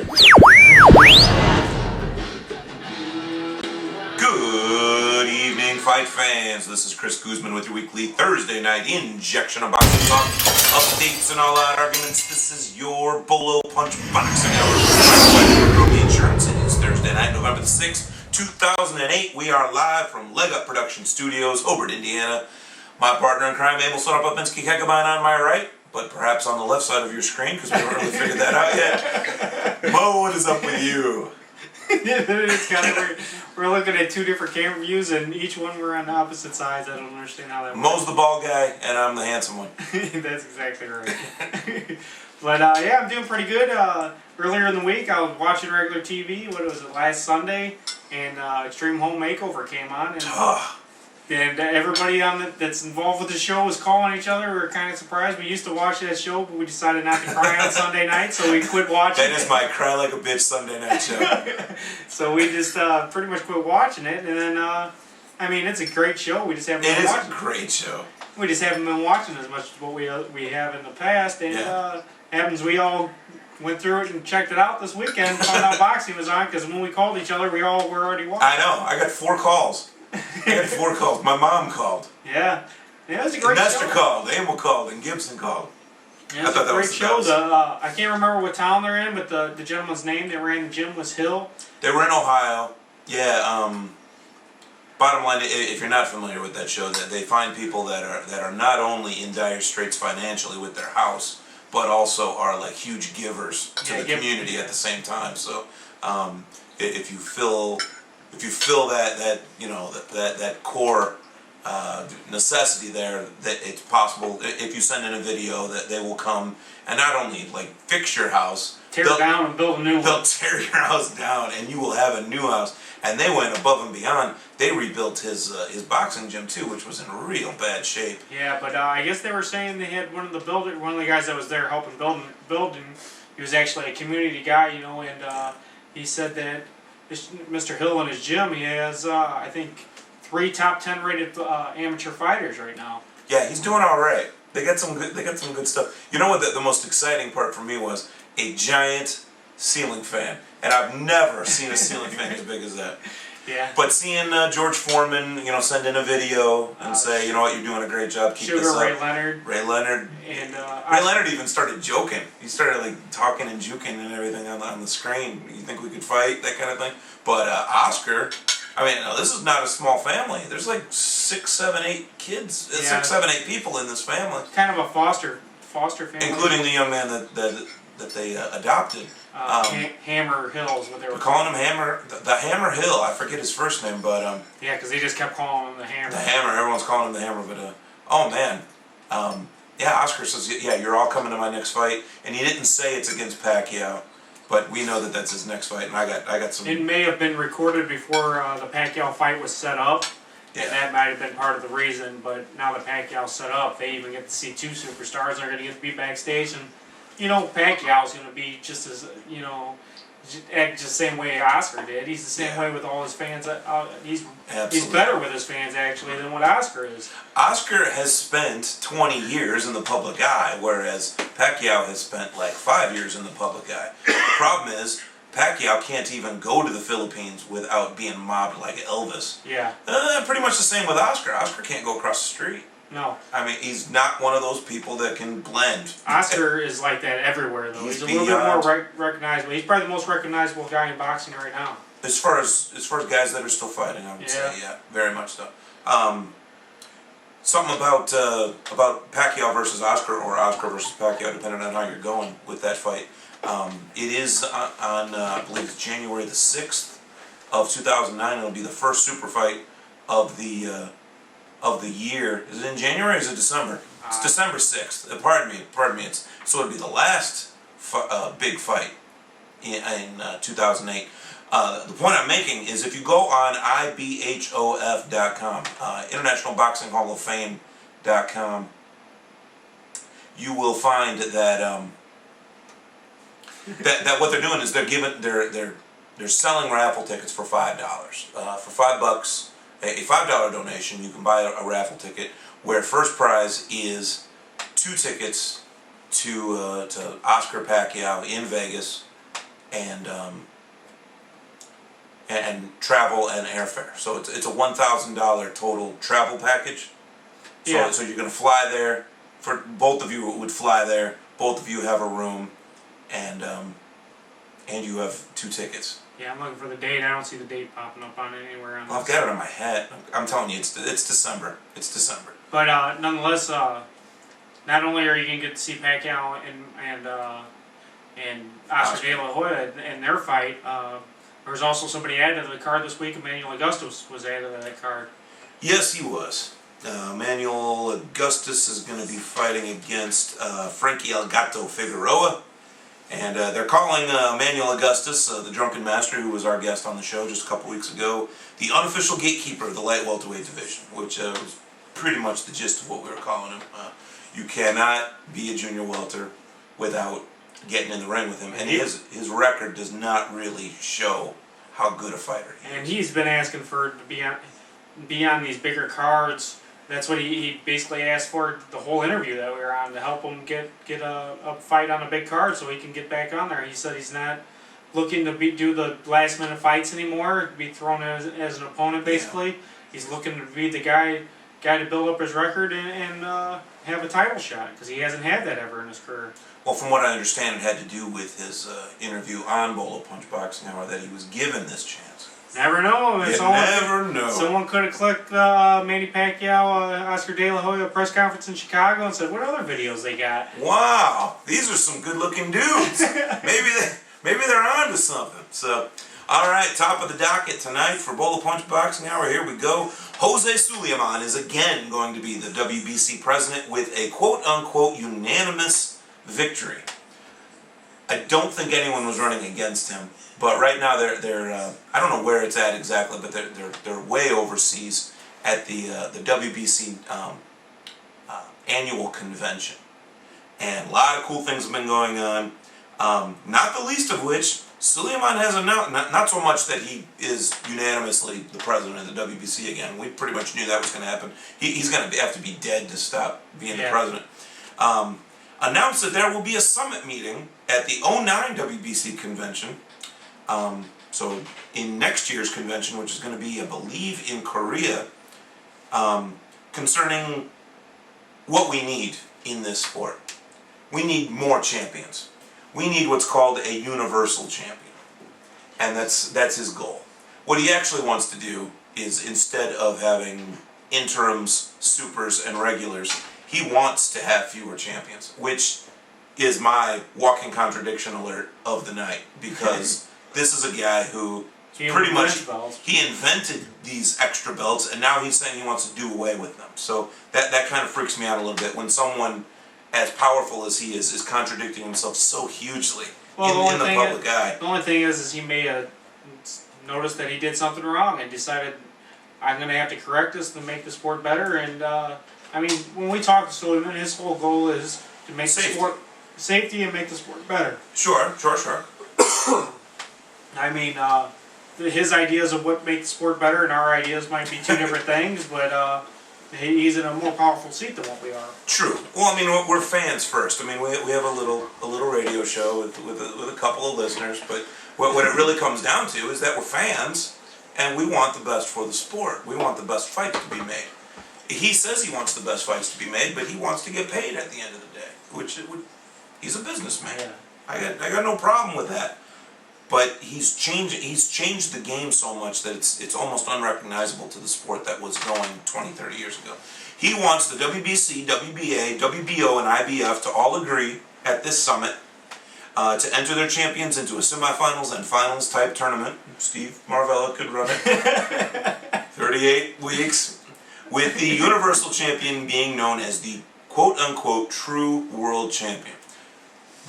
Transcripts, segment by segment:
Good evening, fight fans. This is Chris Guzman with your weekly Thursday night injection of boxing talk, updates, and all-out arguments. This is your Bolo Punch Boxing Hour. Rookie Insurance. It is Thursday night, November the 6th, 2008. We are live from Leg Up Production Studios, Hobart, Indiana. My partner in crime, Abel Sotopopinsky Hekabine on my right, but perhaps on the left side of your screen, because we haven't really figured that out yet. Mo, what is up with you? It's kind of we're looking at two different camera views, and each one we're on opposite sides. I don't understand how that works. Mo's the bald guy, and I'm the handsome one. That's exactly right. But yeah, I'm doing pretty good. Earlier in the week, I was watching regular TV. What was it, last Sunday? And Extreme Home Makeover came on, and everybody on that's involved with the show was calling each other. We were kind of surprised. We used to watch that show, but we decided not to cry on Sunday night, so we quit watching it. That is my cry like a bitch Sunday night show. So we just pretty much quit watching it, and then, I mean, it's a great show. We just haven't been watching it. It is a great show. We just haven't been watching as much as what we have in the past, and happens we all went through it and checked it out this weekend, found out boxing was on, because when we called each other, we all were already watching. I know. I got 4 calls. My mom called. Yeah. Yeah, it was a great Nestor show. called, Abel called, and Gibson called. Yeah, it was a great show. I can't remember what town they're in, but the gentleman's name that ran the gym was Hill. They were in Ohio. Yeah, bottom line, if you're not familiar with that show, that they find people that are not only in dire straits financially with their house, but also are like huge givers to the community at the same time. So if you fill that core necessity there, that it's possible if you send in a video that they will come and not only like fix your house, tear it down and build a new one. They'll tear your house down and you will have a new house. And they went above and beyond. They rebuilt his boxing gym too, which was in real bad shape. Yeah, but I guess they were saying they had one of the guys that was there helping building. He was actually a community guy, and he said that Mr. Hill in his gym, he has I think 3 top 10 rated amateur fighters right now. Yeah, he's doing all right. They got some good stuff. You know what the most exciting part for me was? A giant ceiling fan, and I've never seen a ceiling fan as big as that. Yeah. But seeing George Foreman, send in a video and say, you know what, you're doing a great job. Keep this up. Ray Leonard. And Ray Leonard even started joking. He started like talking and juking and everything on the screen. You think we could fight, that kind of thing. But Oscar, I mean, this is not a small family. There's like 6, 7, 8 kids, 6, 7, 8 people in this family. Kind of a foster family, including the young man that they adopted. Hammer Hill is what they were calling him. Hammer, the Hammer Hill. I forget his first name, but yeah, because they just kept calling him the Hammer. The Hammer. Everyone's calling him the Hammer, but oh man, yeah. Oscar says, yeah, you're all coming to my next fight, and he didn't say it's against Pacquiao, but we know that that's his next fight, and I got some. It may have been recorded before the Pacquiao fight was set up. Yeah. And that might have been part of the reason, but now that Pacquiao's set up, they even get to see 2 superstars. They're going to get to be backstage, and Pacquiao's going to be just as, act just the same way Oscar did. He's the same way with all his fans. He's better with his fans, actually, than what Oscar is. Oscar has spent 20 years in the public eye, whereas Pacquiao has spent like 5 years in the public eye. The problem is, Pacquiao can't even go to the Philippines without being mobbed like Elvis. Yeah. Pretty much the same with Oscar. Oscar can't go across the street. No. I mean, he's not one of those people that can blend. Oscar is like that everywhere, though. He's a little bit more recognizable. He's probably the most recognizable guy in boxing right now. As far as guys that are still fighting, I would say, yeah, very much so. Something about Pacquiao versus Oscar, or Oscar versus Pacquiao, depending on how you're going with that fight. It is on I believe it's January the 6th of 2009. It'll be the first super fight of the year. Is it in January or is it December? It's December 6th. Pardon me. So it'll be the last big fight in 2008. The point I'm making is if you go on IBHOF.com, International Boxing Hall of Fame.com, you will find that that what they're doing is they're selling raffle tickets for $5. For $5, a $5 donation, you can buy a raffle ticket where first prize is 2 tickets to Oscar Pacquiao in Vegas, and travel and airfare. So it's a $1,000 total travel package. So, Yeah. so you're going to fly there. For both of you would fly there. Both of you have a room, and you have 2 tickets. Yeah, I'm looking for the date. I don't see the date popping up on it anywhere on Well, I've this. got it on my head. I'm telling you, it's December. It's December. But nonetheless, not only are you gonna get to see Pacquiao and Oscar De La Hoya in their fight, there was also somebody added to the card this week. Emmanuel Augustus was added to that card. Yes, he was. Manuel Augustus is going to be fighting against Frankie El Gato Figueroa. And they're calling Manuel Augustus, the Drunken Master, who was our guest on the show just a couple weeks ago, the unofficial gatekeeper of the light welterweight division, which was pretty much the gist of what we were calling him. You cannot be a junior welter without getting in the ring with him. And his record does not really show how good a fighter he is. And he's been asking for to be on these bigger cards. That's what he basically asked for the whole interview that we were on, to help him get a fight on a big card so he can get back on there. He said he's not looking to do the last minute fights anymore, be thrown as an opponent basically. Yeah. He's looking to be the guy to build up his record and have a title shot, because he hasn't had that ever in his career. Well, from what I understand, it had to do with his interview on Bolo Punch Boxing Hour that he was given this chance. Never know. You never know. Someone could have clicked Manny Pacquiao, Oscar De La Hoya press conference in Chicago and said, "What other videos they got?" Wow, these are some good-looking dudes. maybe they're on to something. So, all right, top of the docket tonight for Bolo Punch Boxing Hour. Here we go. Jose Sulaiman is again going to be the WBC president with a quote-unquote unanimous victory. I don't think anyone was running against him. But right now they're I don't know where it's at exactly, but they're way overseas at the WBC annual convention, and a lot of cool things have been going on. Not the least of which, Sulaiman has announced not so much that he is unanimously the president of the WBC again. We pretty much knew that was going to happen. He's going to have to be dead to stop being the president. Announced that there will be a summit meeting at the 2009 WBC convention. So in next year's convention, which is going to be, I believe, in Korea, concerning what we need in this sport. We need more champions. We need what's called a universal champion. And that's his goal. What he actually wants to do is, instead of having interims, supers, and regulars, he wants to have fewer champions, which is my walking contradiction alert of the night, because this is a guy who pretty much he invented these extra belts, and now he's saying he wants to do away with them. So that kind of freaks me out a little bit when someone as powerful as he is contradicting himself so hugely in the public eye. The only thing is he may have noticed that he did something wrong and decided, I'm going to have to correct this to make the sport better. And I mean, when we talk to Sulaiman, his whole goal is to make the sport safety and make the sport better. Sure. I mean, his ideas of what makes the sport better and our ideas might be two different things, but he's in a more powerful seat than what we are. True. Well, I mean, we're fans first. I mean, we have a little radio show with a couple of listeners, but what it really comes down to is that we're fans, and we want the best for the sport. We want the best fights to be made. He says he wants the best fights to be made, but he wants to get paid at the end of the day, he's a businessman. Yeah. I got no problem with that. But he's changed the game so much that it's almost unrecognizable to the sport that was going 20, 30 years ago. He wants the WBC, WBA, WBO, and IBF to all agree at this summit to enter their champions into a semifinals and finals type tournament. Steve Marvella could run it. 38 weeks. With the Universal Champion being known as the quote-unquote true world champion.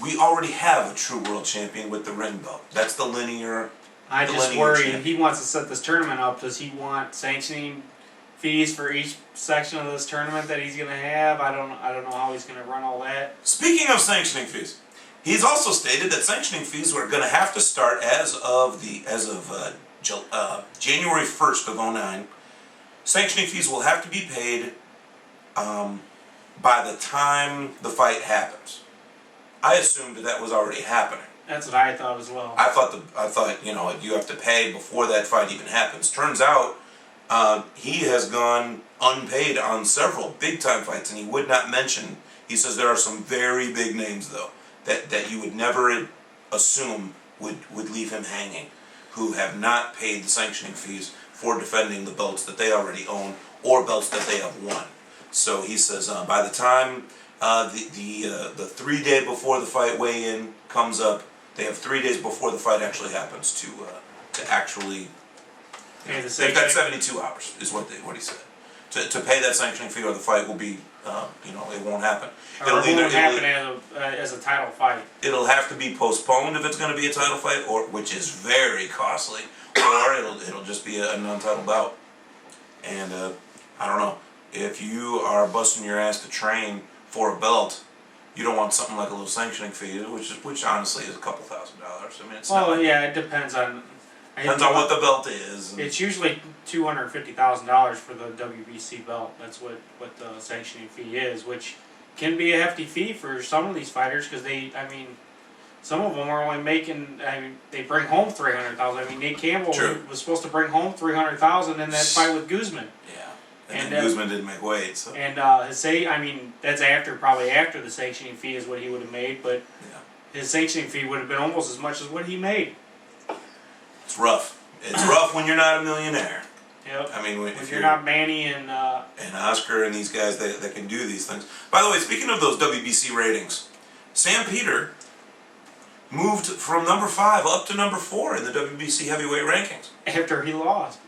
We already have a true world champion with the ring belt. That's the linear. I just worry if he wants to set this tournament up, does he want sanctioning fees for each section of this tournament that he's going to have? I don't know how he's going to run all that. Speaking of sanctioning fees, he's also stated that sanctioning fees were going to have to start as of January 1st of 2009. Sanctioning fees will have to be paid by the time the fight happens. I assumed that was already happening. That's what I thought as well. I thought you have to pay before that fight even happens. Turns out he has gone unpaid on several big time fights, and he would not mention. He says there are some very big names though that you would never assume would leave him hanging, who have not paid the sanctioning fees for defending the belts that they already own or belts that they have won. So he says by the time the 3 day before the fight weigh-in comes up, they have 3 days before the fight actually happens to actually. Pay the They've got sanctioning. 72 hours, is what he said. To pay that sanctioning fee, or the fight will be, it won't happen. Or it won't happen as a title fight. It'll have to be postponed if it's going to be a title fight, which is very costly, or it'll just be a non-title bout. And I don't know, if you are busting your ass to train for a belt, you don't want something like a little sanctioning fee, which honestly is a couple $1,000. I mean, it's not. Well, yeah, it depends on. Depends on what the belt is. It's usually $250,000 for the WBC belt. That's what the sanctioning fee is, which can be a hefty fee for some of these fighters because some of them are only making. They bring home $300,000. Nate Campbell was supposed to bring home $300,000 in that fight with Guzman. Yeah, and then Guzman didn't make weight. So. And that's probably after the sanctioning fee is what he would have made, but his sanctioning fee would have been almost as much as what he made. It's rough. It's rough when you're not a millionaire. Yep. When if you're not Manny and Oscar and these guys that can do these things. By the way, speaking of those WBC ratings, Sam Peter moved from number 5 up to number 4 in the WBC heavyweight rankings. After he lost.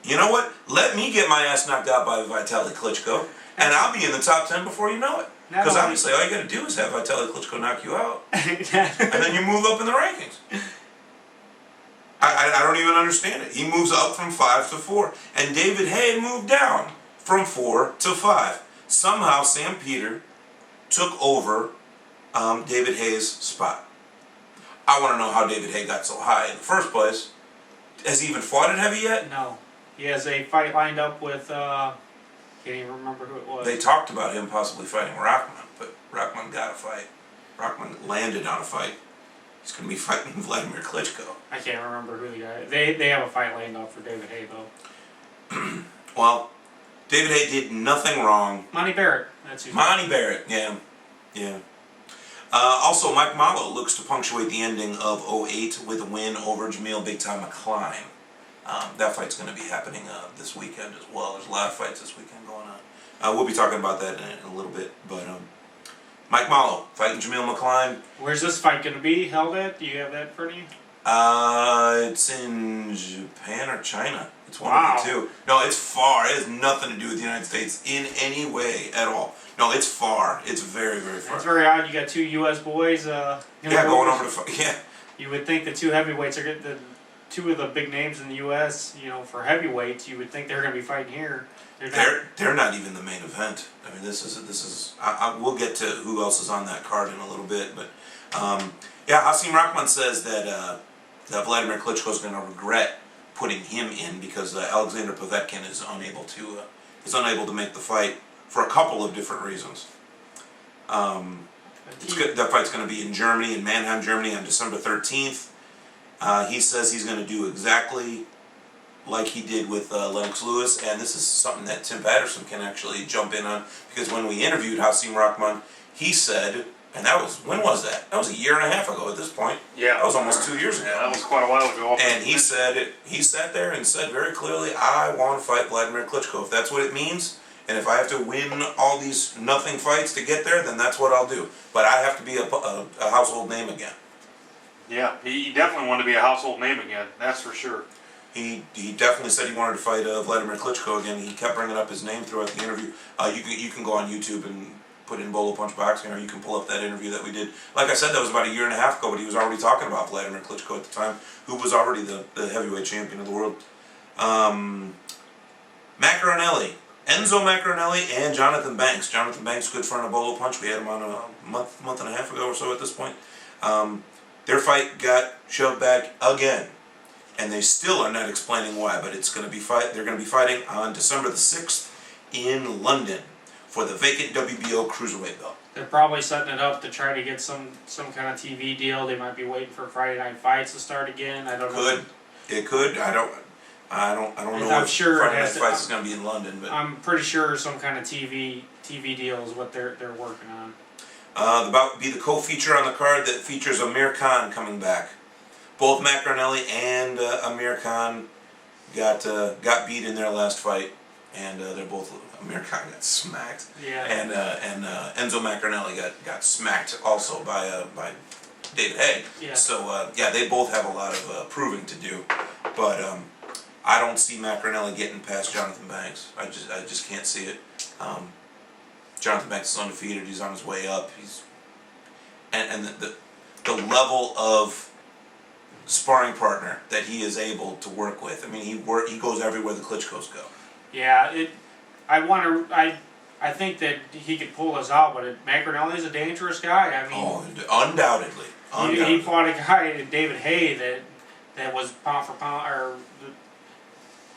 You know what? Let me get my ass knocked out by Vitaly Klitschko, and I'll be in the top 10 before you know it. Because obviously all you got to do is have Vitaly Klitschko knock you out, and then you move up in the rankings. I don't even understand it. He moves up from 5 to 4. And David Haye moved down from 4 to 5. Somehow Sam Peter took over David Haye's spot. I want to know how David Haye got so high in the first place. Has he even fought at heavy yet? No. He has a fight lined up with, can't even remember who it was. They talked about him possibly fighting Rockman, but Rockman got a fight. Rockman landed on a fight. He's going to be fighting Vladimir Klitschko. I can't remember who the guy. They have a fight lined up for David Haye though. Well, David Haye did nothing wrong. Monty Barrett. That's who. Monty Barrett, yeah. Also, Mike Mallow looks to punctuate the ending of 08 with a win over Jamil Big Time McCline. That fight's going to be happening this weekend as well. There's a lot of fights this weekend going on. We'll be talking about that in a little bit, but. Mike Mallow fighting Jamil McCline. Where's this fight going to be held at? Do you have that for you? It's in Japan or China. It's one of the two. No, it's far. It has nothing to do with the United States in any way at all. No, it's far. It's very, very far. It's very odd. You got 2 U.S. boys. Going over to fight. Yeah. You would think the 2 heavyweights are the 2 of the big names in the U.S. For heavyweights. You would think they're going to be fighting here. They're not even the main event. This is. We'll get to who else is on that card in a little bit, but Hasim Rahman says that Vladimir Klitschko is going to regret putting him in because Alexander Povetkin is unable to make the fight for a couple of different reasons. That fight's going to be in Germany, in Mannheim, Germany, on December 13th. He says he's going to do exactly like he did with Lennox Lewis, and this is something that Tim Patterson can actually jump in on, because when we interviewed Hasim Rahman, he said, and when was that? That was a year and a half ago at this point. Yeah. That was almost 2 years ago. Yeah, that was quite a while ago. And he sat there and said very clearly, I want to fight Vladimir Klitschko. If that's what it means, and if I have to win all these nothing fights to get there, then that's what I'll do. But I have to be a household name again. Yeah, he definitely wanted to be a household name again, that's for sure. He definitely said he wanted to fight Vladimir Klitschko again. He kept bringing up his name throughout the interview. You can go on YouTube and put in Bolo Punch Boxing, or you can pull up that interview that we did. Like I said, that was about a year and a half ago, but he was already talking about Vladimir Klitschko at the time, who was already the heavyweight champion of the world. Macaronelli, Enzo Macaronelli, and Jonathan Banks. Jonathan Banks, good friend of Bolo Punch. We had him on a month and a half ago or so at this point. Their fight got shoved back again. And they still are not explaining why, but it's going to be they're going to be fighting on December the 6th in London for the vacant WBO cruiserweight belt. They're probably setting it up to try to get some kind of TV deal. They might be waiting for Friday Night Fights to start again. I don't know. It could. I don't know I'm if sure Friday Night Fights is going to be in London, but I'm pretty sure some kind of TV deal is what they're working on. about to be the co-feature on the card that features Amir Khan coming back. Both Matt Garnelli and Amir Khan got beat in their last fight, and they're both. Amir Khan got smacked, Yeah. and Enzo Maccarinelli got smacked also by David Haye. Yeah. So they both have a lot of proving to do, but I don't see Maccarinelli getting past Jonathan Banks. I just can't see it. Jonathan Banks is undefeated. He's on his way up. And the level of sparring partner that he is able to work with. I mean, he goes everywhere the Klitschko's go. Yeah, I think that he could pull us out, but Maccarinelli's a dangerous guy. I mean, Undoubtedly. He fought a guy, David Haye, that was pound for pound,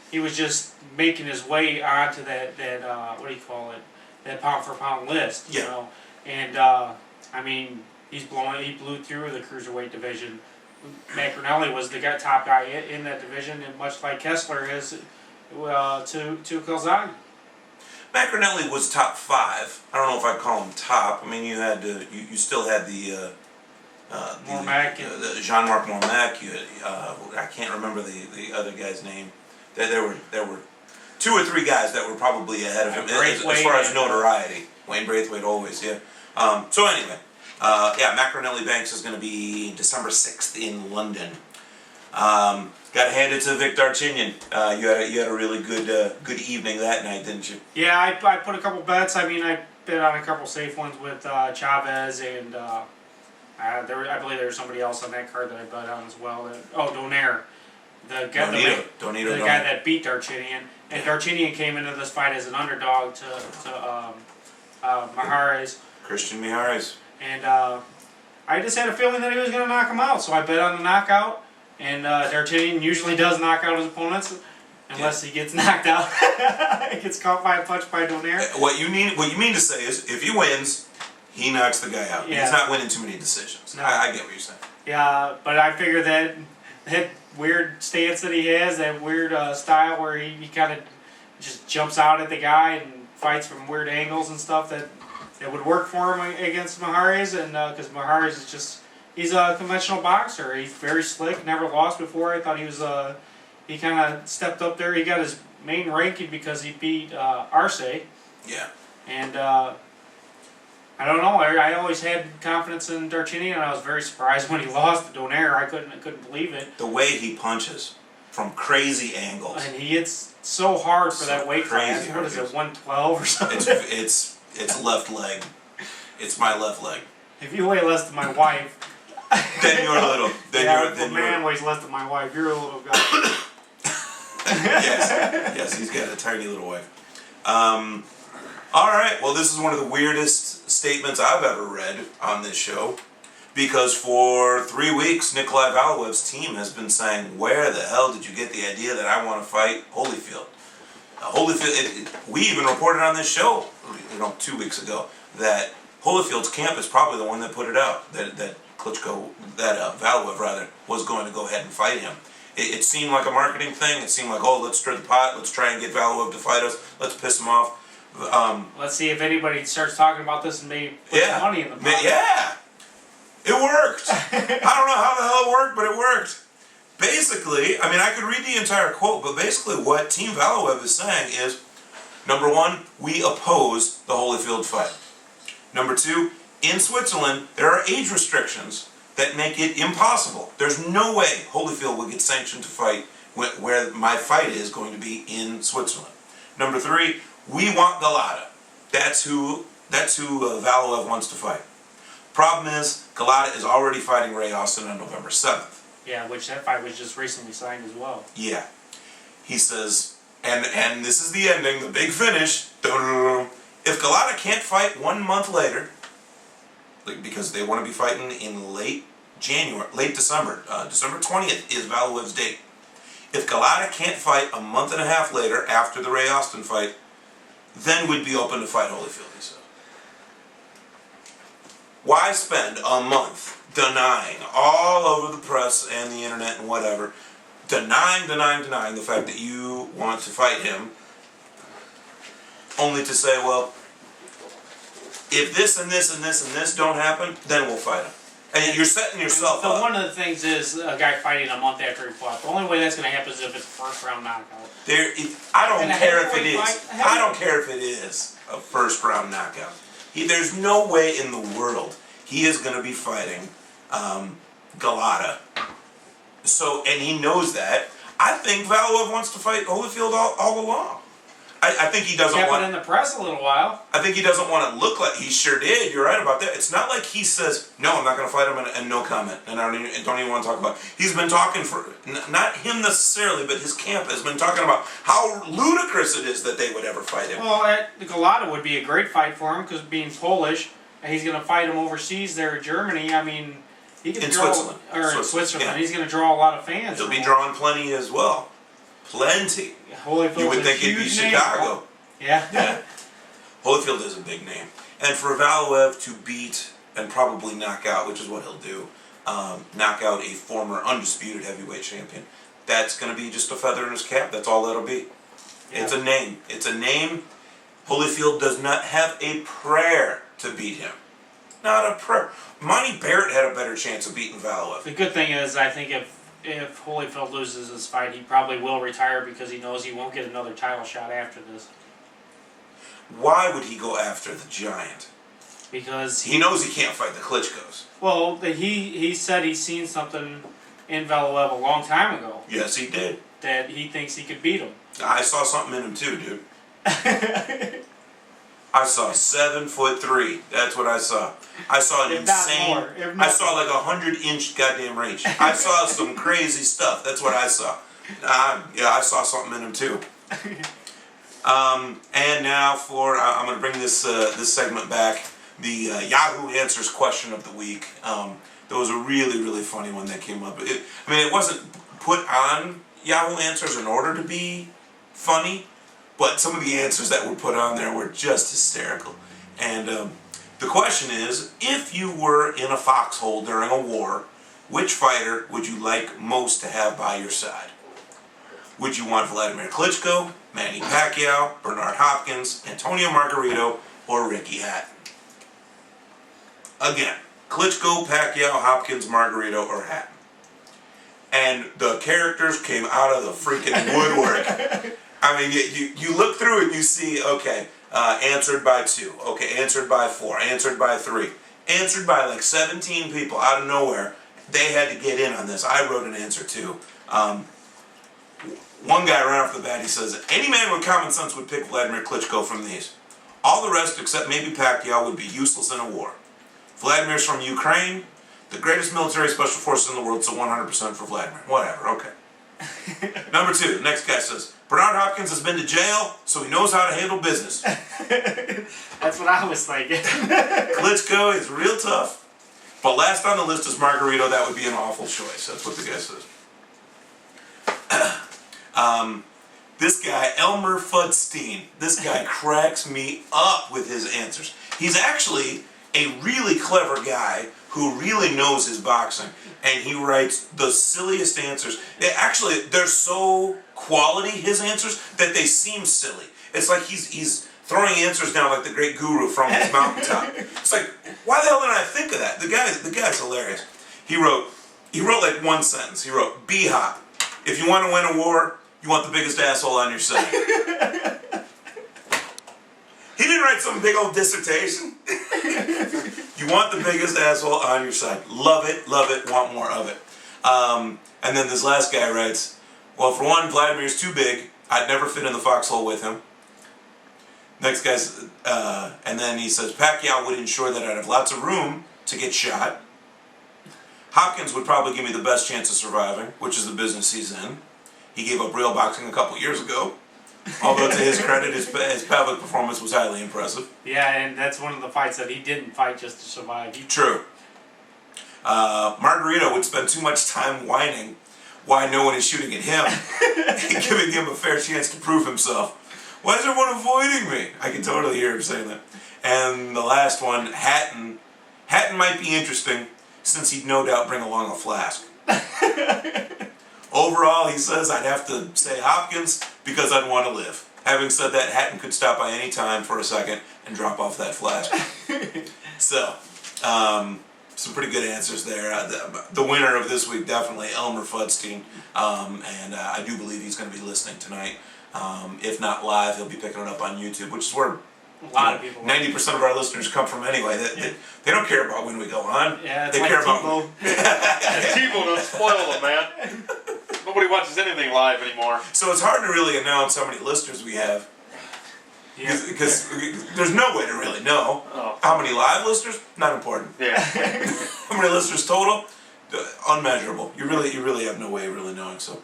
he was just making his way onto that what do you call it? That pound for pound list. You know, and I mean, he blew through the cruiserweight division. Maccarinelli was the top guy in that division, and much like Kessler is to Calzaghe. Maccarinelli was top 5. I don't know if I'd call him top. I mean, you still had the Jean-Marc Mormac. I can't remember the other guy's name. There were 2 or 3 guys that were probably ahead of him as far as notoriety. Wayne Braithwaite always, yeah. So anyway, Maccarinelli Banks is going to be December 6th in London. Got to hand it to Vic Darchinyan. You had a really good evening that night, didn't you? Yeah, I put a couple bets. I mean, I bet on a couple safe ones with Chavez and I believe there was somebody else on that card that I bet on as well. Donaire, the guy that beat Darchinyan, and Darchinyan came into this fight as an underdog to Mijares. Christian Mijares. And I just had a feeling that he was going to knock him out, so I bet on the knockout. And Darchinyan usually does knock out his opponents, unless he gets knocked out. He gets caught by a punch by Donaire. What you mean to say is, if he wins, he knocks the guy out. Yeah. He's not winning too many decisions. No. I get what you're saying. Yeah, but I figure that weird stance that he has, that weird style where he kind of just jumps out at the guy and fights from weird angles and stuff, that would work for him against Mijares, and because Mijares is just. He's a conventional boxer. He's very slick. Never lost before. I thought he was. He kind of stepped up there. He got his main ranking because he beat Arce. Yeah. And I don't know. I always had confidence in Darchinyan, and I was very surprised when he lost to Donaire. I couldn't believe it. The way he punches from crazy angles. And he hits so hard for that weight class. What is it, 112 or something? It's left leg. It's my left leg. If you weigh less than my wife. Then you're little. If a man weighs less than my wife, you're a little guy. yes, he's got a tiny little wife. All right, well, this is one of the weirdest statements I've ever read on this show, because for 3 weeks, Nikolai Valuev's team has been saying, "Where the hell did you get the idea that I want to fight Holyfield?" We even reported on this show, 2 weeks ago, that Holyfield's camp is probably the one that put it out, that Valiev rather, was going to go ahead and fight him. It seemed like a marketing thing. It seemed like, let's stir the pot, let's try and get Valiev to fight us, let's piss him off. Let's see if anybody starts talking about this and maybe put some money in the pot. Yeah, it worked. I don't know how the hell it worked, but it worked. Basically, I mean, I could read the entire quote, but basically what Team Valiev is saying is, number 1, we oppose the Holyfield fight. Number 2, in Switzerland, there are age restrictions that make it impossible. There's no way Holyfield would get sanctioned to fight where my fight is going to be in Switzerland. Number 3, we want Galata. That's who Valiev wants to fight. Problem is, Galata is already fighting Ray Austin on November 7th. Yeah, which that fight was just recently signed as well. Yeah. He says, and this is the ending, the big finish. If Galata can't fight 1 month later, because they want to be fighting in late December, December 20th is Valiev's date. If Galata can't fight a month and a half later after the Ray Austin fight, then we'd be open to fight Holyfield, he said. Why spend a month denying all over the press and the internet and whatever, denying the fact that you want to fight him, only to say, well, if this and this and this and this don't happen, then we'll fight him. And you're setting yourself up. One of the things is a guy fighting a month after he fought. The only way that's going to happen is if it's a first round knockout. I don't And a care if it heavyweight is. fight- I don't care if it is a first round knockout. There's no way in the world he is going to be fighting Galata. So, and he knows that. I think Valuev wants to fight Holyfield all along. I think he doesn't Kept want. it in the press a little while. I think he doesn't want to look like he sure did. You're right about that. It's not like he says, "No, I'm not going to fight him," and no comment. And I don't even want to talk about it. He's been talking for not him necessarily, but his camp has been talking about how ludicrous it is that they would ever fight him. Well, Galata would be a great fight for him because being Polish, and he's going to fight him overseas there in Germany. I mean, he can In draw Switzerland. or in Switzerland. Yeah. He's going to draw a lot of fans. He'll for be him. drawing plenty as well. Plenty. Holyfield's You would a think it'd be huge name. Chicago. Yeah. Yeah. Holyfield is a big name. And for Valuev to beat and probably knock out, which is what he'll do, knock out a former undisputed heavyweight champion, that's going to be just a feather in his cap. That's all that'll be. Yeah. It's a name. It's a name. Holyfield does not have a prayer to beat him. Not a prayer. Monty Barrett had a better chance of beating Valuev. The good thing is, I think if Holyfield loses this fight, he probably will retire because he knows he won't get another title shot after this. Why would he go after the Giant? Because He knows he can't fight the Klitschko's. well, he said he's seen something in Valuev a long time ago Yes, he did. that he thinks he could beat him. I saw something in him too, dude. I saw 7'3". That's what I saw. I saw an If not insane. more, if not I saw like 100-inch goddamn reach. I saw some crazy stuff. That's what I saw. Yeah, I saw something in him too. And now for I'm going to bring this this segment back. The Yahoo Answers question of the week. There was a really funny one that came up. It wasn't put on Yahoo Answers in order to be funny, but some of the answers that were put on there were just hysterical. And the question is, if you were in a foxhole during a war, which fighter would you like most to have by your side? Would you want Vladimir Klitschko, Manny Pacquiao, Bernard Hopkins, Antonio Margarito, or Ricky Hatton? Again, Klitschko, Pacquiao, Hopkins, Margarito, or Hatton. And the characters came out of the freaking woodwork. I mean, you look through and you see, okay, answered by 2, okay, answered by 4, answered by 3, answered by like 17 people out of nowhere. They had to get in on this. I wrote an answer too. One guy right off the bat, he says, any man with common sense would pick Vladimir Klitschko from these. All the rest, except maybe Pacquiao, would be useless in a war. Vladimir's from Ukraine, the greatest military special forces in the world, so 100% for Vladimir. Whatever, okay. Number 2, the next guy says, Bernard Hopkins has been to jail, so he knows how to handle business. That's what I was thinking. Klitschko is real tough. But last on the list is Margarito. That would be an awful choice. That's what the guy says. This guy, Elmer Fuddstein, this guy cracks me up with his answers. He's actually a really clever guy who really knows his boxing, and he writes the silliest answers. They're so quality, his answers, that they seem silly. It's like he's throwing answers down like the great guru from his mountaintop. It's like, why the hell didn't I think of that? The guy's hilarious. He wrote like one sentence. He wrote, B-Hop, if you want to win a war, you want the biggest asshole on your side. He didn't write some big old dissertation. You want the biggest asshole on your side. Love it, want more of it. And then this last guy writes, well, for one, Vladimir's too big. I'd never fit in the foxhole with him. Next guy's, and then he says, Pacquiao would ensure that I'd have lots of room to get shot. Hopkins would probably give me the best chance of surviving, which is the business he's in. He gave up real boxing a couple years ago. Although to his credit, his public performance was highly impressive. Yeah, and that's one of the fights that he didn't fight just to survive. True. Margarito would spend too much time whining why no one is shooting at him and giving him a fair chance to prove himself. Why is everyone avoiding me? I can totally hear him saying that. And the last one, Hatton Hatton might be interesting, since he'd no doubt bring along a flask. Overall, he says I'd have to say Hopkins because I'd want to live. Having said that, Hatton could stop by any time for a second and drop off that flask. So, some pretty good answers there. The winner of this week, definitely Elmer Fudstein. And I do believe he's going to be listening tonight. If not live, he'll be picking it up on YouTube, which is where A lot of people. 90% of our listeners come from anyway. They don't care about when we go on. Yeah, it's they like care Tebow. TiVo don't spoil them, man. Nobody watches anything live anymore. So it's hard to really announce how many listeners we have. Yeah. Because there's no way to really know. Oh. How many live listeners? Not important. Yeah. How many listeners total? Unmeasurable. You really have no way of really knowing. So,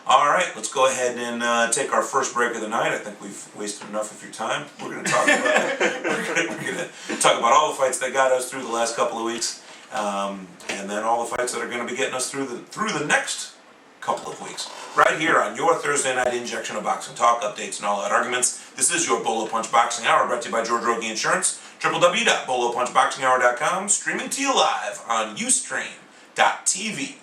all right, let's go ahead and take our first break of the night. I think we've wasted enough of your time. We're going to talk about we're going to talk about all the fights that got us through the last couple of weeks, and then all the fights that are going to be getting us through the next couple of weeks. Right here on your Thursday night injection of boxing talk, updates, and all out arguments. This is your Bolo Punch Boxing Hour, brought to you by George Rogie Insurance. www.bolopunchboxinghour.com, streaming to you live on Ustream.tv.